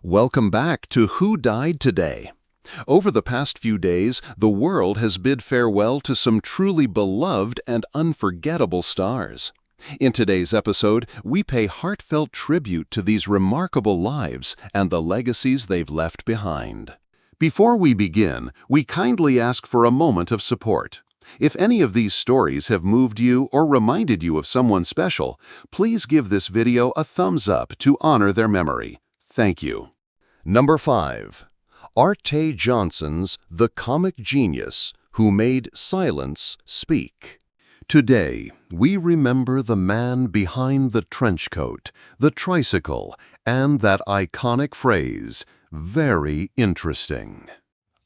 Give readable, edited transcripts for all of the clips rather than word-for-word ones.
Welcome back to Who Died Today. Over the past few days, the world has bid farewell to some truly beloved and unforgettable stars. In today's episode, we pay heartfelt tribute to these remarkable lives and the legacies they've left behind. Before we begin, we kindly ask for a moment of support. If any of these stories have moved you or reminded you of someone special, please give this video a thumbs up to honor their memory. Thank you. Number 5. Arte Johnson's The Comic Genius Who Made Silence Speak. Today, we remember the man behind the trench coat, the tricycle, and that iconic phrase, "Very interesting."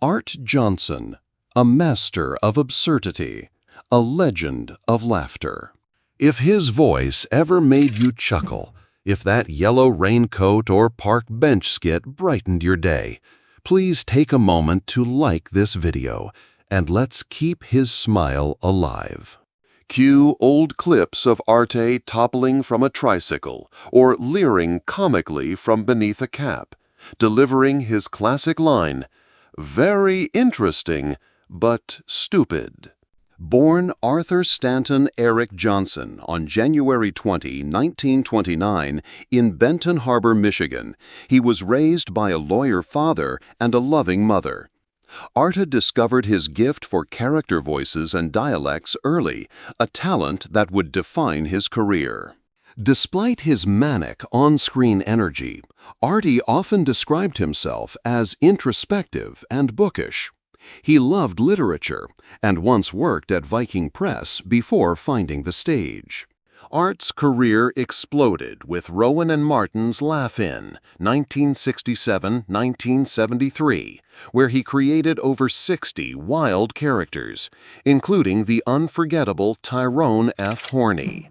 Arte Johnson, a master of absurdity, a legend of laughter. If his voice ever made you chuckle, if that yellow raincoat or park bench skit brightened your day, please take a moment to like this video, and let's keep his smile alive. Cue old clips of Arte toppling from a tricycle or leering comically from beneath a cap, delivering his classic line, "Very interesting, but stupid." Born Arthur Stanton Eric Johnson on January 20, 1929, in Benton Harbor, Michigan, he was raised by a lawyer father and a loving mother. Arte discovered his gift for character voices and dialects early, a talent that would define his career. Despite his manic on-screen energy, Arte often described himself as introspective and bookish. He loved literature and once worked at Viking Press before finding the stage. Arte's career exploded with Rowan and Martin's Laugh-In, 1967-1973, where he created over 60 wild characters, including the unforgettable Tyrone F. Horney.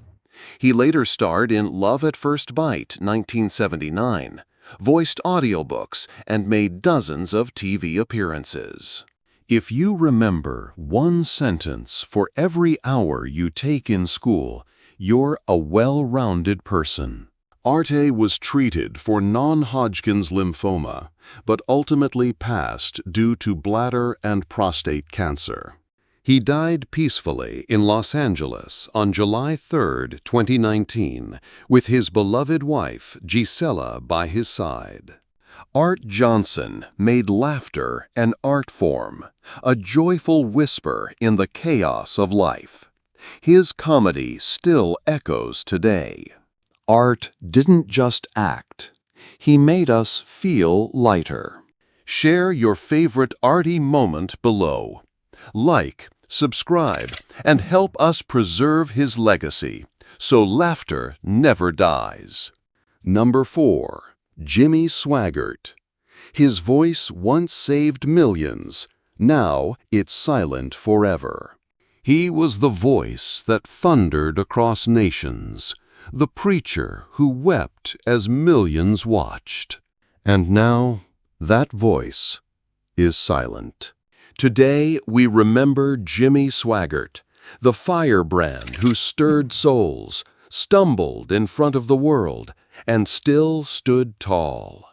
He later starred in Love at First Bite, 1979, voiced audiobooks, and made dozens of TV appearances. If you remember one sentence for every hour you take in school, you're a well-rounded person. Arte was treated for non-Hodgkin's lymphoma, but ultimately passed due to bladder and prostate cancer. He died peacefully in Los Angeles on July 3, 2019, with his beloved wife, Gisela, by his side. Arte Johnson made laughter an art form, a joyful whisper in the chaos of life. His comedy still echoes today. Arte didn't just act. He made us feel lighter. Share your favorite Arte moment below. Like, subscribe, and help us preserve his legacy, so laughter never dies. Number 4. Jimmy Swaggart. His voice once saved millions. Now it's silent forever. He was the voice that thundered across nations, the preacher who wept as millions watched. And now that voice is silent. Today we remember Jimmy Swaggart, the firebrand who stirred souls, stumbled in front of the world, and still stood tall.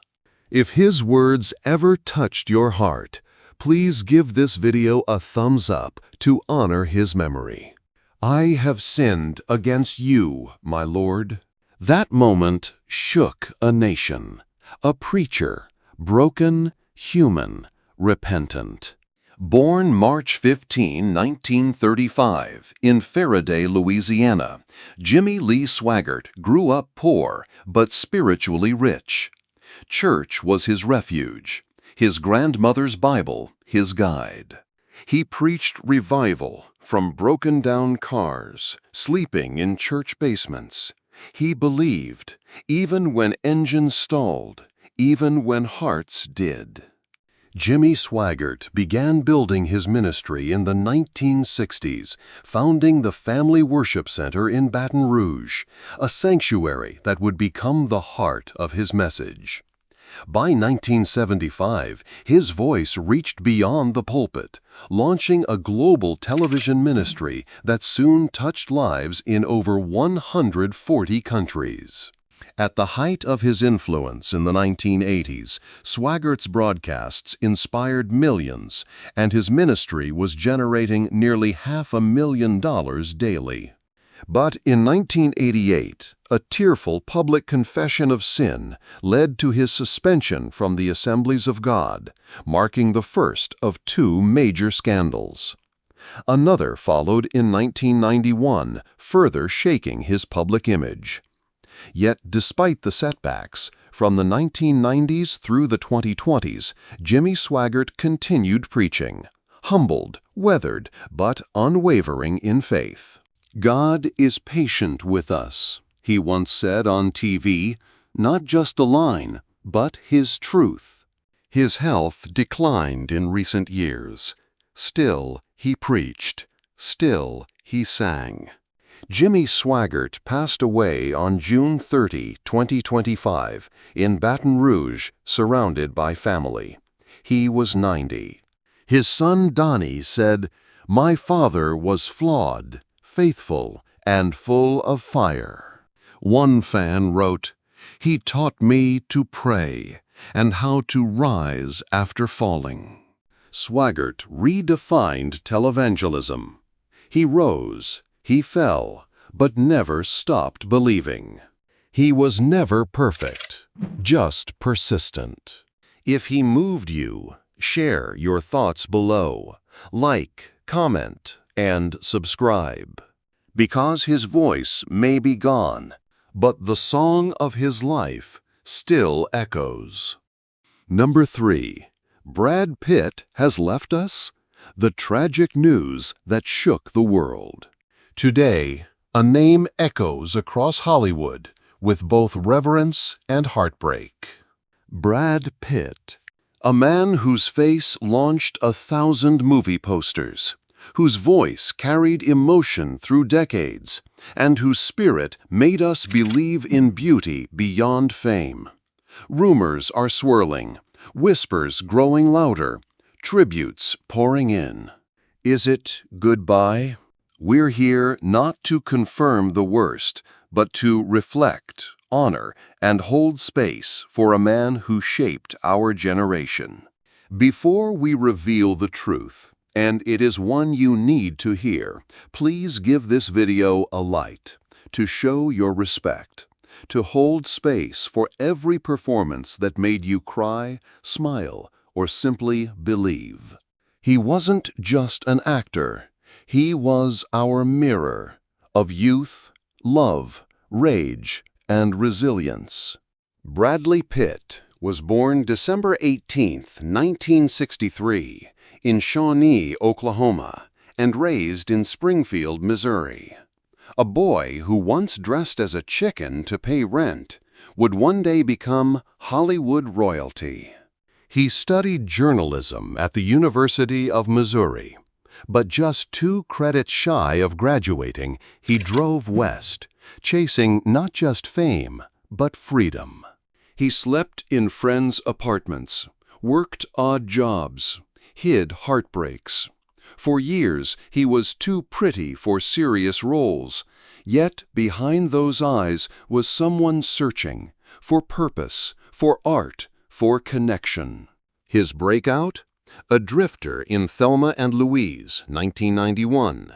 If his words ever touched your heart, please give this video a thumbs up to honor his memory. "I have sinned against you, my Lord." That moment shook a nation. A preacher, broken, human, repentant. Born March 15, 1935, in Faraday, Louisiana, Jimmy Lee Swaggart grew up poor but spiritually rich. Church was his refuge, his grandmother's Bible his guide. He preached revival from broken-down cars, sleeping in church basements. He believed, even when engines stalled, even when hearts did. Jimmy Swaggart began building his ministry in the 1960s, founding the Family Worship Center in Baton Rouge, a sanctuary that would become the heart of his message. By 1975, his voice reached beyond the pulpit, launching a global television ministry that soon touched lives in over 140 countries. At the height of his influence in the 1980s, Swaggart's broadcasts inspired millions, and his ministry was generating nearly $500,000 daily. But in 1988, a tearful public confession of sin led to his suspension from the Assemblies of God, marking the first of two major scandals. Another followed in 1991, further shaking his public image. Yet despite the setbacks, from the 1990s through the 2020s, Jimmy Swaggart continued preaching, humbled, weathered, but unwavering in faith. "God is patient with us," he once said on TV, "not just a line, but His truth." His health declined in recent years. Still, he preached. Still, he sang. Jimmy Swaggart passed away on June 30, 2025, in Baton Rouge, surrounded by family. He was 90. His son Donnie said, "My father was flawed, faithful, and full of fire." One fan wrote, "He taught me to pray and how to rise after falling." Swaggart redefined televangelism. He rose, he fell, but never stopped believing. He was never perfect, just persistent. If he moved you, share your thoughts below. Like, comment, and subscribe. Because his voice may be gone, but the song of his life still echoes. Number 3. Brad Pitt has left us? The tragic news that shook the world. Today, a name echoes across Hollywood with both reverence and heartbreak. Brad Pitt, a man whose face launched 1,000 movie posters, whose voice carried emotion through decades, and whose spirit made us believe in beauty beyond fame. Rumors are swirling, whispers growing louder, tributes pouring in. Is it goodbye? We're here not to confirm the worst, but to reflect, honor, and hold space for a man who shaped our generation. Before we reveal the truth, and it is one you need to hear, please give this video a like, to show your respect, to hold space for every performance that made you cry, smile, or simply believe. He wasn't just an actor. He was our mirror of youth, love, rage, and resilience. Bradley Pitt was born December 18, 1963, in Shawnee, Oklahoma, and raised in Springfield, Missouri. A boy who once dressed as a chicken to pay rent would one day become Hollywood royalty. He studied journalism at the University of Missouri, but just 2 credits shy of graduating, he drove west, chasing not just fame, but freedom. He slept in friends' apartments, worked odd jobs, hid heartbreaks. For years, he was too pretty for serious roles, yet behind those eyes was someone searching for purpose, for art, for connection. His breakout? A drifter in Thelma and Louise, 1991.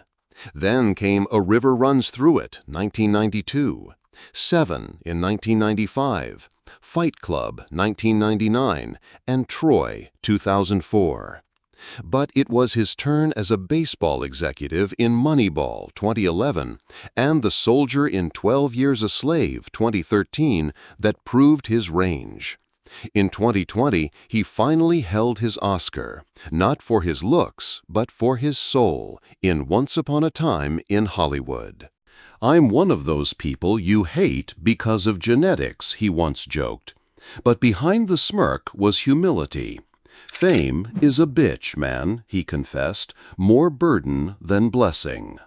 Then came A River Runs Through It, 1992. Seven in 1995. Fight Club, 1999. And Troy, 2004. But it was his turn as a baseball executive in Moneyball, 2011, and The Soldier in 12 Years a Slave, 2013, that proved his range. In 2020, he finally held his Oscar, not for his looks, but for his soul, in Once Upon a Time in Hollywood. "I'm one of those people you hate because of genetics," he once joked. But behind the smirk was humility. "Fame is a bitch, man," he confessed, "more burden than blessing.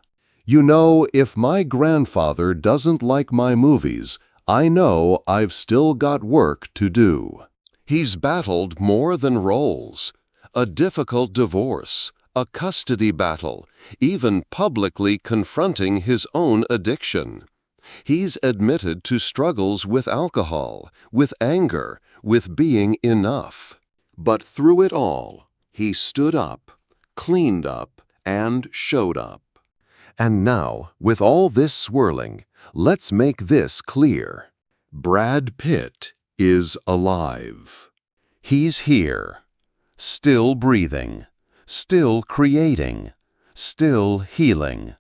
You know, if my grandfather doesn't like my movies, I know I've still got work to do." He's battled more than roles. A difficult divorce, a custody battle, even publicly confronting his own addiction. He's admitted to struggles with alcohol, with anger, with being enough. But through it all, he stood up, cleaned up, and showed up. And now, with all this swirling, let's make this clear. Brad Pitt is alive. He's here, still breathing, still creating, still healing,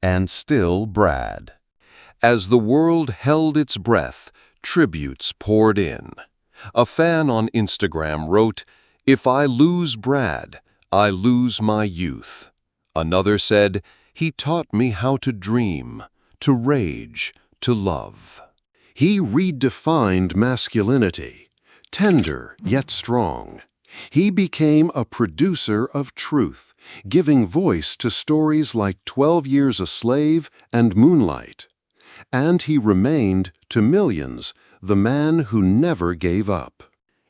and still Brad. As the world held its breath, tributes poured in. A fan on Instagram wrote, "If I lose Brad, I lose my youth." Another said, "He taught me how to dream, to rage, to love." He redefined masculinity, tender yet strong. He became a producer of truth, giving voice to stories like 12 Years a Slave and Moonlight. And he remained, to millions, the man who never gave up.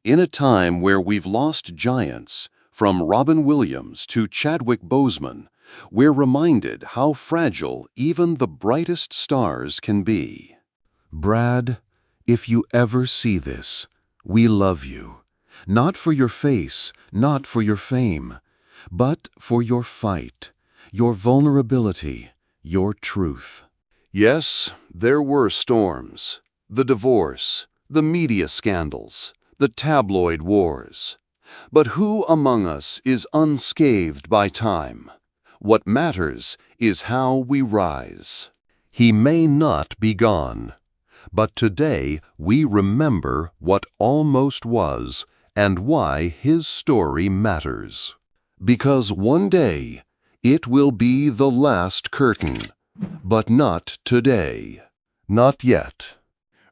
In a time where we've lost giants, from Robin Williams to Chadwick Boseman, we're reminded how fragile even the brightest stars can be. Brad, if you ever see this, we love you. Not for your face, not for your fame, but for your fight, your vulnerability, your truth. Yes, there were storms. The divorce, the media scandals, the tabloid wars. But who among us is unscathed by time? What matters is how we rise. He may not be gone, but today we remember what almost was and why his story matters. Because one day it will be the last curtain, but not today. Not yet.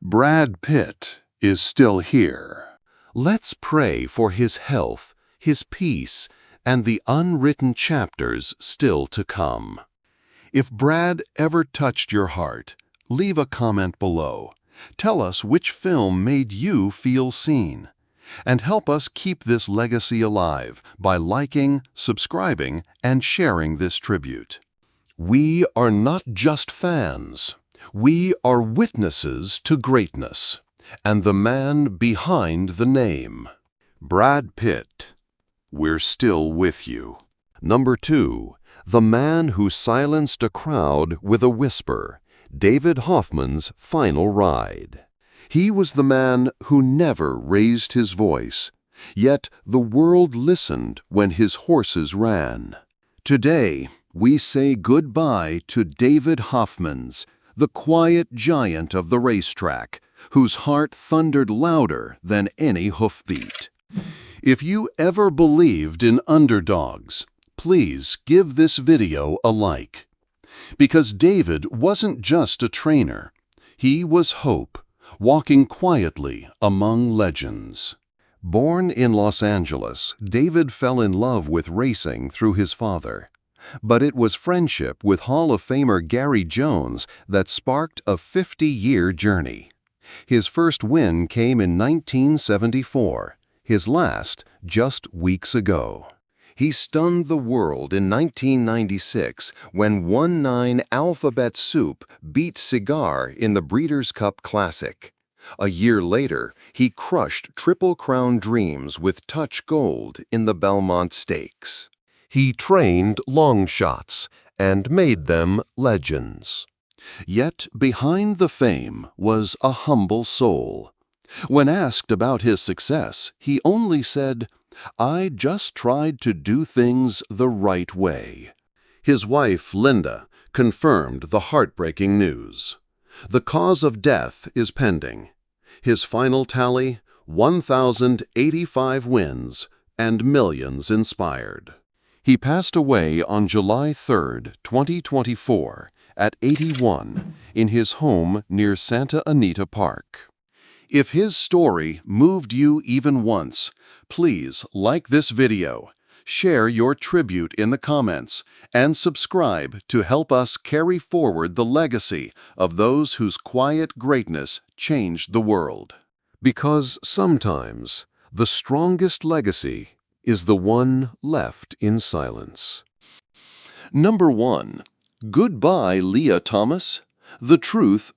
Brad Pitt is still here. Let's pray for his health, his peace, and the unwritten chapters still to come. If Brad ever touched your heart, leave a comment below. Tell us which film made you feel seen. And help us keep this legacy alive by liking, subscribing, and sharing this tribute. We are not just fans. We are witnesses to greatness, and the man behind the name. Brad Pitt, we're still with you. Number 2, the man who silenced a crowd with a whisper, David Hofmans' final ride. He was the man who never raised his voice, yet the world listened when his horses ran. Today, we say goodbye to David Hofmans, the quiet giant of the racetrack, whose heart thundered louder than any hoofbeat. If you ever believed in underdogs, please give this video a like. Because David wasn't just a trainer. He was hope, walking quietly among legends. Born in Los Angeles, David fell in love with racing through his father. But it was friendship with Hall of Famer Gary Jones that sparked a 50-year journey. His first win came in 1974, his last just weeks ago. He stunned the world in 1996 when 1-9 Alphabet Soup beat Cigar in the Breeders' Cup Classic. A year later, he crushed Triple Crown Dreams with Touch Gold in the Belmont Stakes. He trained long shots and made them legends. Yet behind the fame was a humble soul. When asked about his success, he only said, "I just tried to do things the right way." His wife, Linda, confirmed the heartbreaking news. The cause of death is pending. His final tally, 1,085 wins and millions inspired. He passed away on July 3, 2024, at 81, in his home near Santa Anita Park. If his story moved you even once, please like this video, share your tribute in the comments, and subscribe to help us carry forward the legacy of those whose quiet greatness changed the world. Because sometimes the strongest legacy is the one left in silence. Number 1. Goodbye, Lia Thomas. The truth